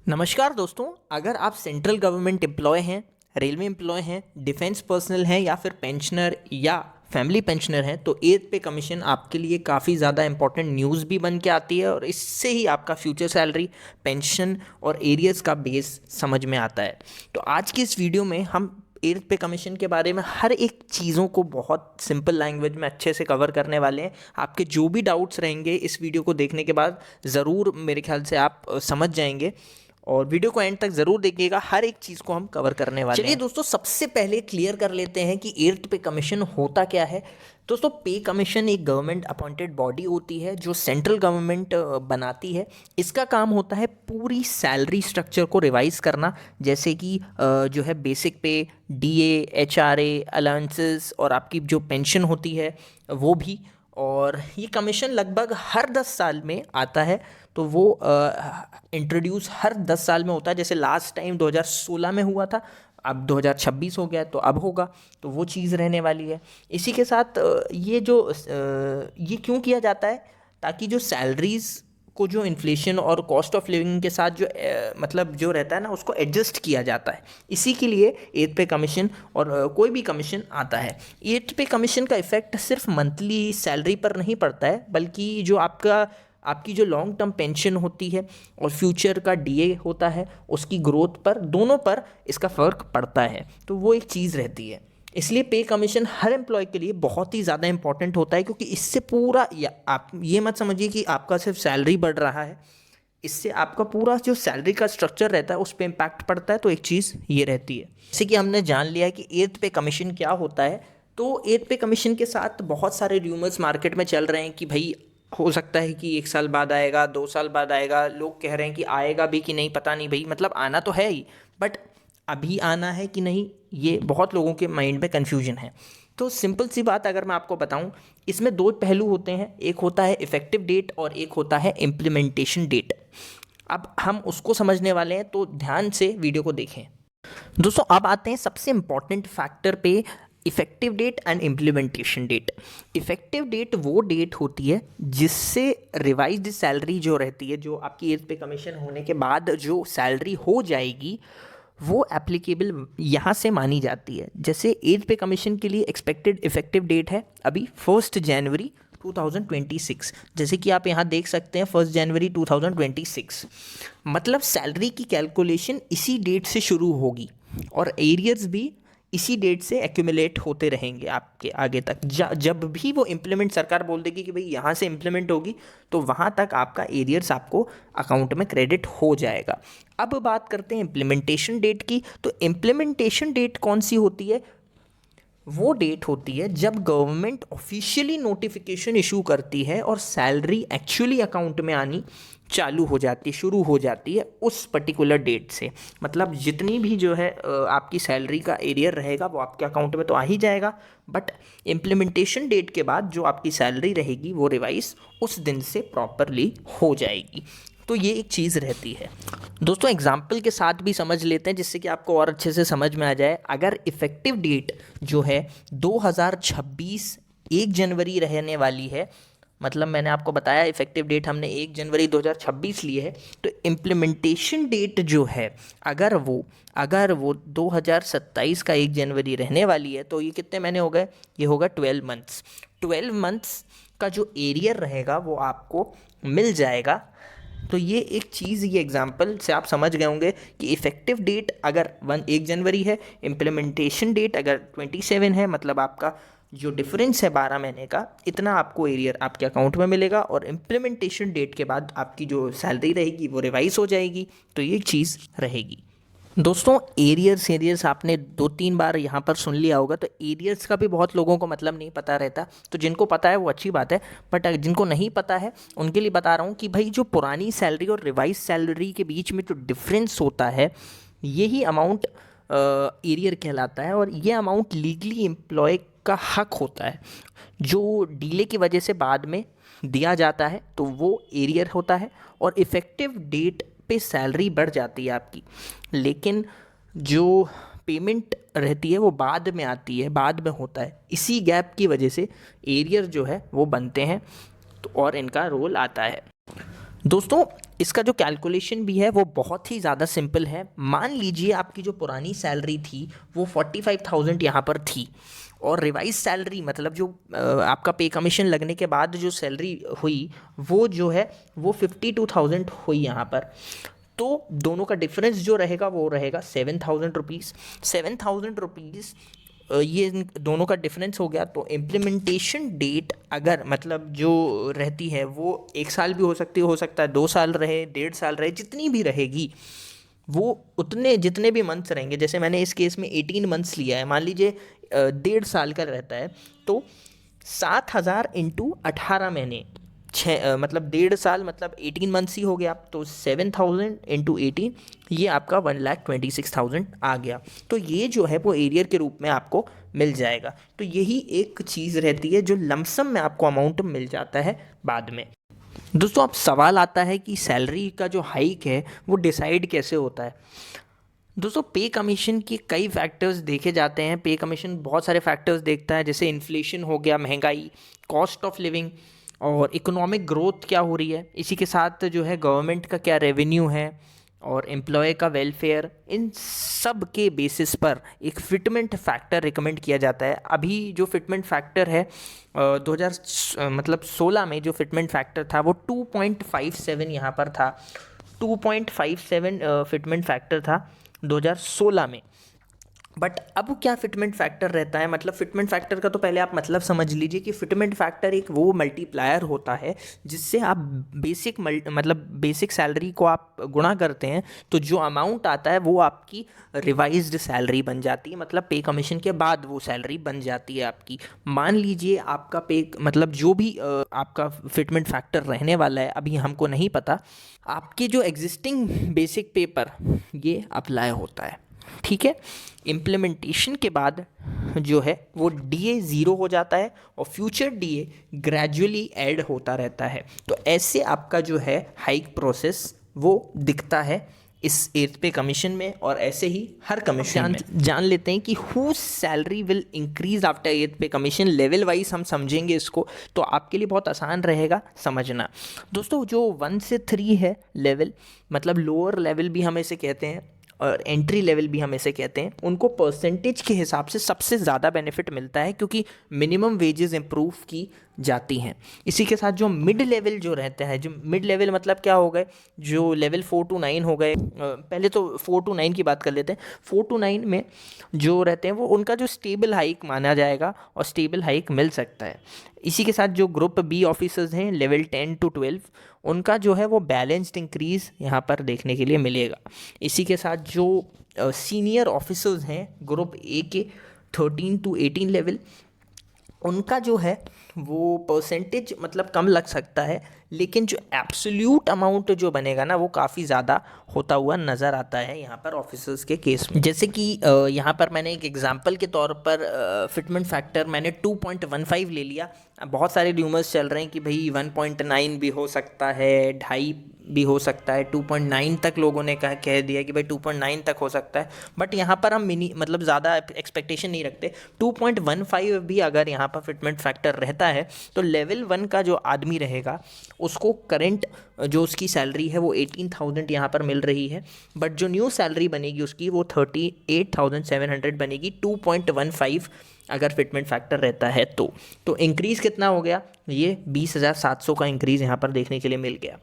नमस्कार दोस्तों। अगर आप सेंट्रल गवर्नमेंट एम्प्लॉय हैं, रेलवे एम्प्लॉय हैं, डिफेंस पर्सनल हैं या फिर पेंशनर या फैमिली पेंशनर हैं तो एथ पे कमीशन आपके लिए काफ़ी ज़्यादा इंपॉर्टेंट न्यूज़ भी बन के आती है और इससे ही आपका फ्यूचर सैलरी, पेंशन और एरियर्स का बेस समझ में आता है। तो आज की इस वीडियो में हम एथ पे कमीशन के बारे में हर एक चीज़ों को बहुत सिंपल लैंग्वेज में अच्छे से कवर करने वाले हैं। आपके जो भी डाउट्स रहेंगे इस वीडियो को देखने के बाद ज़रूर मेरे ख्याल से आप समझ जाएंगे और वीडियो को एंड तक जरूर देखिएगा। हर एक चीज को हम कवर करने वाले हैं। चलिए दोस्तों, सबसे पहले क्लियर कर लेते हैं कि एर्थ पे कमीशन होता क्या है। दोस्तों, पे कमीशन एक गवर्नमेंट अपॉइंटेड बॉडी होती है जो सेंट्रल गवर्नमेंट बनाती है। इसका काम होता है पूरी सैलरी स्ट्रक्चर को रिवाइज करना, जैसे कि जो है बेसिक पे, डीए, एचआरए, अलाउंसेस और आपकी जो पेंशन होती है वो भी। और ये कमीशन लगभग हर 10 साल में आता है। तो वो इंट्रोड्यूस हर 10 साल में होता है। जैसे लास्ट टाइम 2016 में हुआ था, अब 2026 हो गया तो अब होगा, तो वो चीज़ रहने वाली है। इसी के साथ ये क्यों किया जाता है, ताकि जो सैलरीज़ को जो इन्फ्लेशन और कॉस्ट ऑफ लिविंग के साथ जो मतलब जो रहता है ना, उसको एडजस्ट किया जाता है। इसी के लिए एथ पे कमीशन और कोई भी कमीशन आता है। एथ पे कमीशन का इफेक्ट सिर्फ मंथली सैलरी पर नहीं पड़ता है, बल्कि जो आपकी जो लॉन्ग टर्म पेंशन होती है और फ्यूचर का डीए होता है, उसकी ग्रोथ पर, दोनों पर इसका फ़र्क पड़ता है। तो वो एक चीज़ रहती है। इसलिए पे कमीशन हर एम्प्लॉय के लिए बहुत ही ज़्यादा इंपॉर्टेंट होता है, क्योंकि इससे पूरा आप ये मत समझिए कि आपका सिर्फ सैलरी बढ़ रहा है, इससे आपका पूरा जो सैलरी का स्ट्रक्चर रहता है उस पर इम्पैक्ट पड़ता है। तो एक चीज़ ये रहती है। जैसे कि हमने जान लिया है कि एथ पे कमीशन क्या होता है, तो एथ पे कमीशन के साथ बहुत सारे र्यूमर्स मार्केट में चल रहे हैं कि भाई हो सकता है कि 1 साल बाद आएगा, 2 साल बाद आएगा। लोग कह रहे हैं कि आएगा भी कि नहीं पता नहीं भाई, मतलब आना तो है ही, बट अभी आना है कि नहीं, ये बहुत लोगों के माइंड में कन्फ्यूजन है। तो सिंपल सी बात अगर मैं आपको बताऊं, इसमें दो पहलू होते हैं। एक होता है इफेक्टिव डेट और एक होता है इम्प्लीमेंटेशन डेट। अब हम उसको समझने वाले हैं, तो ध्यान से वीडियो को देखें। दोस्तों, अब आते हैं सबसे इंपॉर्टेंट फैक्टर पे, effective date and implementation date. Effective date वो डेट होती है जिससे रिवाइज्ड सैलरी जो रहती है, जो आपकी एज पे कमीशन होने के बाद जो सैलरी हो जाएगी, वो एप्लीकेबल यहाँ से मानी जाती है। जैसे एज पे कमीशन के लिए एक्सपेक्टेड इफेक्टिव डेट है अभी 1 जनवरी 2026। जैसे कि आप यहाँ देख सकते हैं 1 जनवरी 2026, मतलब सैलरी की कैलकुलेशन इसी डेट से शुरू होगी और एरियर्स भी इसी डेट से एक्यूमुलेट होते रहेंगे आपके आगे तक। जब भी वो इम्प्लीमेंट, सरकार बोल देगी कि भाई यहाँ से इम्प्लीमेंट होगी, तो वहाँ तक आपका एरियर्स आपको अकाउंट में क्रेडिट हो जाएगा। अब बात करते हैं इम्प्लीमेंटेशन डेट की। तो इम्प्लीमेंटेशन डेट कौन सी होती है? वो डेट होती है जब गवर्नमेंट ऑफिशियली नोटिफिकेशन इशू करती है और सैलरी एक्चुअली अकाउंट में आनी चालू हो जाती है, शुरू हो जाती है उस पर्टिकुलर डेट से। मतलब जितनी भी जो है आपकी सैलरी का एरियर रहेगा वो आपके अकाउंट में तो आ ही जाएगा, बट इम्प्लीमेंटेशन डेट के बाद जो आपकी सैलरी रहेगी वो रिवाइज उस दिन से प्रॉपरली हो जाएगी। तो ये एक चीज़ रहती है। दोस्तों, एग्जाम्पल के साथ भी समझ लेते हैं जिससे कि आपको और अच्छे से समझ में आ जाए। अगर इफ़ेक्टिव डेट जो है 2026 1 जनवरी रहने वाली है, मतलब मैंने आपको बताया इफ़ेक्टिव डेट हमने 1 जनवरी 2026 ली है, तो इम्प्लीमेंटेशन डेट जो है अगर वो 2027 का 1 जनवरी रहने वाली है, तो ये कितने महीने हो गए? ये होगा 12 मंथ्स। 12 मंथ्स का जो एरियर रहेगा वो आपको मिल जाएगा। तो ये एक चीज़, ये एग्जांपल से आप समझ गए होंगे कि इफ़ेक्टिव डेट अगर 1 जनवरी है, इम्प्लीमेंटेशन डेट अगर 27 है, मतलब आपका जो डिफरेंस है 12 महीने का, इतना आपको एरियर आपके अकाउंट में मिलेगा और इम्प्लीमेंटेशन डेट के बाद आपकी जो सैलरी रहेगी वो रिवाइज हो जाएगी। तो ये चीज़ रहेगी। दोस्तों, एरियर्स आपने 2-3 बार यहाँ पर सुन लिया होगा, तो एरियर्स का भी बहुत लोगों को मतलब नहीं पता रहता। तो जिनको पता है वो अच्छी बात है, बट जिनको नहीं पता है उनके लिए बता रहा हूँ कि भाई जो पुरानी सैलरी और रिवाइज सैलरी के बीच में जो डिफरेंस होता है, यही अमाउंट एरियर कहलाता है और ये अमाउंट लीगली एम्प्लॉय का हक होता है। जो डीले की वजह से बाद में दिया जाता है तो वो एरियर होता है और इफ़ेक्टिव डेट पे सैलरी बढ़ जाती है आपकी, लेकिन जो पेमेंट रहती है वो बाद में आती है, बाद में होता है। इसी गैप की वजह से एरियर जो है वो बनते हैं, तो और इनका रोल आता है। दोस्तों इसका जो कैलकुलेशन भी है वो बहुत ही ज़्यादा सिंपल है। मान लीजिए आपकी जो पुरानी सैलरी थी वो 45,000 यहाँ पर थी, और रिवाइज सैलरी मतलब जो आपका पे कमीशन लगने के बाद जो सैलरी हुई वो जो है वो 52,000 हुई यहाँ पर। तो दोनों का डिफरेंस जो रहेगा वो रहेगा 7,000 रुपीज़। 7,000 रुपीज़ ये इन दोनों का डिफरेंस हो गया। तो इम्प्लीमेंटेशन डेट अगर मतलब जो रहती है वो 1 साल भी हो सकता है 2 साल रहे, 1.5 साल रहे, जितनी भी रहेगी वो उतने जितने भी मंथ्स रहेंगे। जैसे मैंने इस केस में 18 मंथ्स लिया है, मान लीजिए 1.5 साल का रहता है, तो 7,000 इंटू 18 महीने, मतलब 1.5 साल मतलब 18 मंथ्स ही हो गया। तो 7,000 इंटू 18 ये आपका 1,26,000 आ गया। तो ये जो है वो एरियर के रूप में आपको मिल जाएगा। तो यही एक चीज़ रहती है जो लमसम में आपको अमाउंट मिल जाता है बाद में। दोस्तों अब सवाल आता है कि सैलरी का जो हाइक है वो डिसाइड कैसे होता है। दोस्तों पे कमीशन के कई फैक्टर्स देखे जाते हैं। पे कमीशन बहुत सारे फैक्टर्स देखता है, जैसे इन्फ्लेशन हो गया, महंगाई, कॉस्ट ऑफ लिविंग, और इकोनॉमिक ग्रोथ क्या हो रही है, इसी के साथ जो है गवर्नमेंट का क्या रेवेन्यू है, और एम्प्लॉय का वेलफेयर। इन सब के बेसिस पर एक फिटमेंट फैक्टर रिकमेंड किया जाता है। अभी जो फिटमेंट फैक्टर है 2016 में जो फिटमेंट फैक्टर था वो 2.57 यहाँ पर था। 2.57 फिटमेंट फैक्टर था 2016 में। बट अब क्या फिटमेंट फैक्टर रहता है, मतलब फिटमेंट फैक्टर का तो पहले आप मतलब समझ लीजिए कि फिटमेंट फैक्टर एक वो मल्टीप्लायर होता है जिससे आप बेसिक सैलरी को आप गुणा करते हैं, तो जो अमाउंट आता है वो आपकी रिवाइज्ड सैलरी बन जाती है, मतलब पे कमीशन के बाद वो सैलरी बन जाती है आपकी। मान लीजिए आपका पे मतलब जो भी आपका फिटमेंट फैक्टर रहने वाला है अभी हमको नहीं पता, आपके जो एग्जिस्टिंग बेसिक पे पर ये अप्लाई होता है, ठीक है। इम्प्लीमेंटेशन के बाद जो है वो डीए ज़ीरो हो जाता है और फ्यूचर डीए ग्रेजुअली ऐड होता रहता है। तो ऐसे आपका जो है हाइक प्रोसेस वो दिखता है इस एथ पे कमीशन में, और ऐसे ही हर कमीशन में। जान लेते हैं कि who salary will increase after एथ पे कमीशन, लेवल वाइज हम समझेंगे इसको, तो आपके लिए बहुत आसान रहेगा समझना। दोस्तों जो 1 से 3 है लेवल, मतलब लोअर लेवल भी हम इसे कहते हैं और एंट्री लेवल भी हम इसे कहते हैं, उनको परसेंटेज के हिसाब से सबसे ज़्यादा बेनिफिट मिलता है क्योंकि मिनिमम वेजेस इंप्रूव की जाती हैं। इसी के साथ जो मिड लेवल जो रहता है, जो मिड लेवल मतलब क्या हो गए, जो लेवल 4 to 9 हो गए, पहले तो 4 to 9 की बात कर लेते हैं। 4 to 9 में जो रहते हैं वो उनका जो स्टेबल हाइक माना जाएगा और स्टेबल हाइक मिल सकता है। इसी के साथ जो ग्रुप बी ऑफिसर्स हैं लेवल 10 to 12, उनका जो है वो बैलेंस्ड इंक्रीज़ यहाँ पर देखने के लिए मिलेगा। इसी के साथ जो सीनियर ऑफिसर्स हैं ग्रुप ए के 13 to 18 लेवल, उनका जो है वो परसेंटेज मतलब कम लग सकता है, लेकिन जो एब्सोल्यूट अमाउंट जो बनेगा ना वो काफ़ी ज़्यादा होता हुआ नज़र आता है यहाँ पर ऑफिसर्स के केस में। जैसे कि यहाँ पर मैंने एक एग्जांपल के तौर पर फिटमेंट फैक्टर मैंने 2.15 ले लिया। अब बहुत सारे र्यूमर्स चल रहे हैं कि भाई 1.9 भी हो सकता है, 2.5 भी हो सकता है, 2.9 तक लोगों ने कह दिया कि भाई 2.9 तक हो सकता है। बट यहाँ पर हम मतलब ज़्यादा एक्सपेक्टेशन नहीं रखते। 2.15 भी अगर यहाँ पर फिटमेंट फैक्टर रहता है तो लेवल 1 का जो आदमी रहेगा उसको करंट जो उसकी सैलरी है वो 18,000 यहाँ पर मिल रही है, बट जो न्यू सैलरी बनेगी उसकी वो 38,700 बनेगी। 2.15 अगर फिटमेंट फैक्टर रहता है तो इंक्रीज़ कितना हो गया, ये 20,700 का इंक्रीज़ यहाँ पर देखने के लिए मिल गया।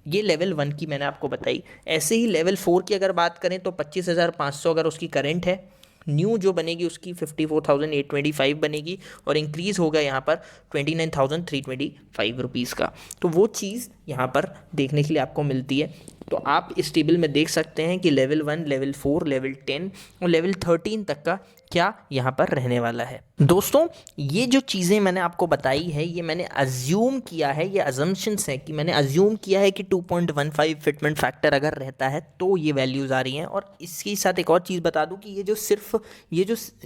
ये लेवल 1 की मैंने आपको बताई। ऐसे ही लेवल 4 की अगर बात करें तो 25,500 अगर उसकी करंट है, न्यू जो बनेगी उसकी 54,825 बनेगी, और इंक्रीज़ होगा यहाँ पर 29,325 रुपीज़ का। तो वो चीज़ यहाँ पर देखने के लिए आपको मिलती है। तो आप इस टेबल में देख सकते हैं कि लेवल 1, लेवल 4, लेवल 10 और लेवल 13 तक का क्या यहाँ पर रहने वाला है। दोस्तों ये जो चीज़ें मैंने आपको बताई है ये मैंने अज्यूम किया है, ये अजम्पशंस है कि मैंने अज्यूम किया है कि 2.15 फिटमेंट फैक्टर अगर रहता है तो ये वैल्यूज़ आ रही हैं। और इसके साथ एक और चीज़ बता दूं कि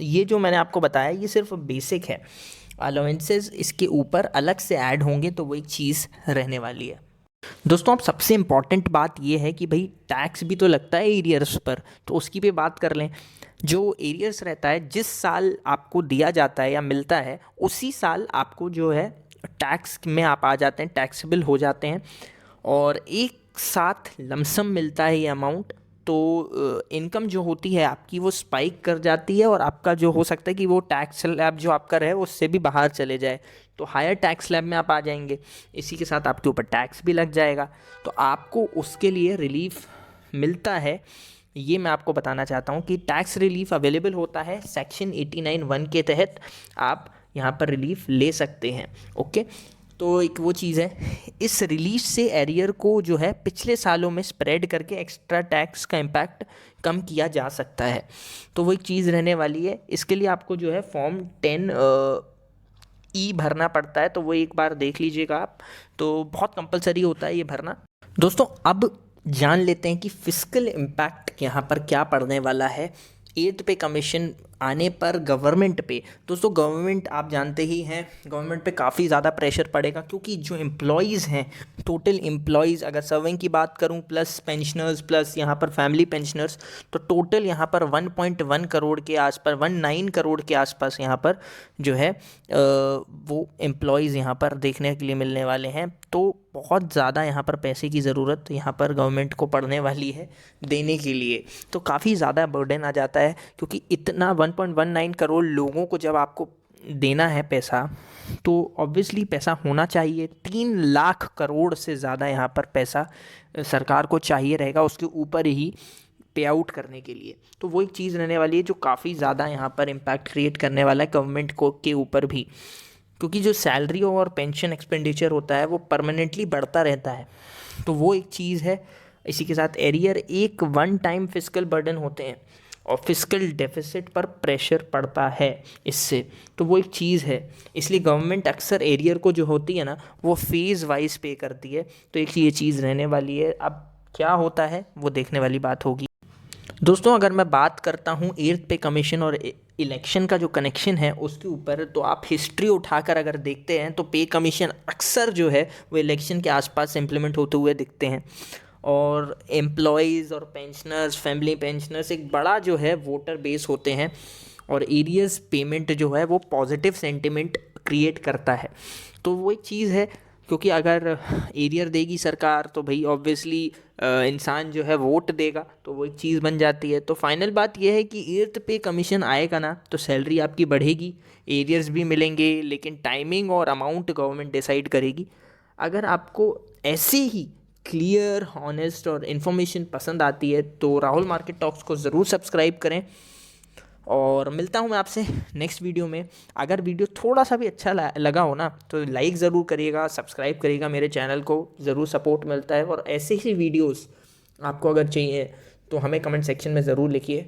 ये जो मैंने आपको बताया ये सिर्फ बेसिक है, अलाउंसेस इसके ऊपर अलग से ऐड होंगे तो वो एक चीज़ रहने वाली है। दोस्तों अब सबसे इम्पॉर्टेंट बात ये है कि भाई टैक्स भी तो लगता है एरियर्स पर, तो उसकी भी बात कर लें। जो एरियर्स रहता है, जिस साल आपको दिया जाता है या मिलता है उसी साल आपको जो है टैक्स में आप आ जाते हैं, टैक्सेबल हो जाते हैं। और एक साथ लमसम मिलता है ये अमाउंट, तो इनकम जो होती है आपकी वो स्पाइक कर जाती है और आपका जो हो सकता है कि वो टैक्स स्लैब जो आपका रहे वो उससे भी बाहर चले जाए, तो हायर टैक्स स्लैब में आप आ जाएंगे। इसी के साथ आपके ऊपर टैक्स भी लग जाएगा, तो आपको उसके लिए रिलीफ मिलता है। ये मैं आपको बताना चाहता हूँ कि टैक्स रिलीफ अवेलेबल होता है सेक्शन 89(1) के तहत, आप यहाँ पर रिलीफ ले सकते हैं। ओके, तो एक वो चीज़ है, इस रिलीफ से एरियर को जो है पिछले सालों में स्प्रेड करके एक्स्ट्रा टैक्स का इम्पैक्ट कम किया जा सकता है। तो वो एक चीज़ रहने वाली है। इसके लिए आपको जो है फॉर्म 10 ई भरना पड़ता है, तो वो एक बार देख लीजिएगा आप, तो बहुत कंपलसरी होता है ये भरना। दोस्तों अब जान लेते हैं कि फिस्कल इम्पैक्ट यहाँ पर क्या पड़ने वाला है 8th पे कमीशन आने पर गवर्नमेंट पे। दोस्तों गवर्नमेंट आप जानते ही हैं, गवर्नमेंट पे काफ़ी ज़्यादा प्रेशर पड़ेगा, क्योंकि जो एम्प्लॉयज़ हैं, टोटल एम्प्लॉयज़ अगर सर्विंग की बात करूं प्लस पेंशनर्स प्लस यहाँ पर फैमिली पेंशनर्स, तो टोटल यहाँ पर 1.1 करोड़ के आसपास, 19 करोड़ के आसपास यहाँ पर जो है वो एम्प्लॉयज़ यहाँ पर देखने के लिए मिलने वाले हैं। तो बहुत ज़्यादा यहाँ पर पैसे की ज़रूरत यहाँ पर गवर्नमेंट को पड़ने वाली है देने के लिए, तो काफ़ी ज़्यादा बर्डन आ जाता है, क्योंकि इतना 1.19 करोड़ लोगों को जब आपको देना है पैसा, तो ऑब्वियसली पैसा होना चाहिए। 3 लाख करोड़ से ज़्यादा यहाँ पर पैसा सरकार को चाहिए रहेगा उसके ऊपर ही पे आउट करने के लिए। तो वो एक चीज़ रहने वाली है जो काफ़ी ज़्यादा यहाँ पर इम्पैक्ट क्रिएट करने वाला है गवर्नमेंट को के ऊपर भी, क्योंकि जो सैलरी और पेंशन एक्सपेंडिचर होता है वो परमानेंटली बढ़ता रहता है, तो वो एक चीज़ है। इसी के साथ एरियर एक वन टाइम फिस्कल बर्डन होते हैं और फिस्कल डेफिसिट पर प्रेशर पड़ता है इससे, तो वो एक चीज़ है। इसलिए गवर्नमेंट अक्सर एरियर को जो होती है ना वो फेज़ वाइज पे करती है, तो एक ये चीज़ रहने वाली है। अब क्या होता है वो देखने वाली बात होगी। दोस्तों अगर मैं बात करता हूँ 8th पे कमीशन और इलेक्शन का जो कनेक्शन है उसके ऊपर, तो आप हिस्ट्री उठाकर अगर देखते हैं तो पे कमीशन अक्सर जो है वो इलेक्शन के आसपास इम्प्लीमेंट होते हुए दिखते हैं, और एम्प्लॉयज़ और पेंशनर्स, फैमिली पेंशनर्स एक बड़ा जो है वोटर बेस होते हैं, और एरियर्स पेमेंट जो है वो पॉजिटिव सेंटिमेंट क्रिएट करता है। तो वो एक चीज़ है, क्योंकि अगर एरियर देगी सरकार तो भाई ऑब्वियसली इंसान जो है वोट देगा, तो वो एक चीज़ बन जाती है। तो फाइनल बात यह है कि 8th पे कमीशन आएगा ना तो सैलरी आपकी बढ़ेगी, एरियर्स भी मिलेंगे, लेकिन टाइमिंग और अमाउंट गवर्नमेंट डिसाइड करेगी। अगर आपको ऐसे ही क्लियर, हॉनेस्ट और इन्फॉर्मेशन पसंद आती है तो राहुल मार्केट टॉक्स को ज़रूर सब्सक्राइब करें, और मिलता हूँ मैं आपसे नेक्स्ट वीडियो में। अगर वीडियो थोड़ा सा भी अच्छा लगा हो ना तो लाइक ज़रूर करिएगा, सब्सक्राइब करिएगा मेरे चैनल को, ज़रूर सपोर्ट मिलता है। और ऐसे ही वीडियोस आपको अगर चाहिए तो हमें कमेंट सेक्शन में ज़रूर लिखिए।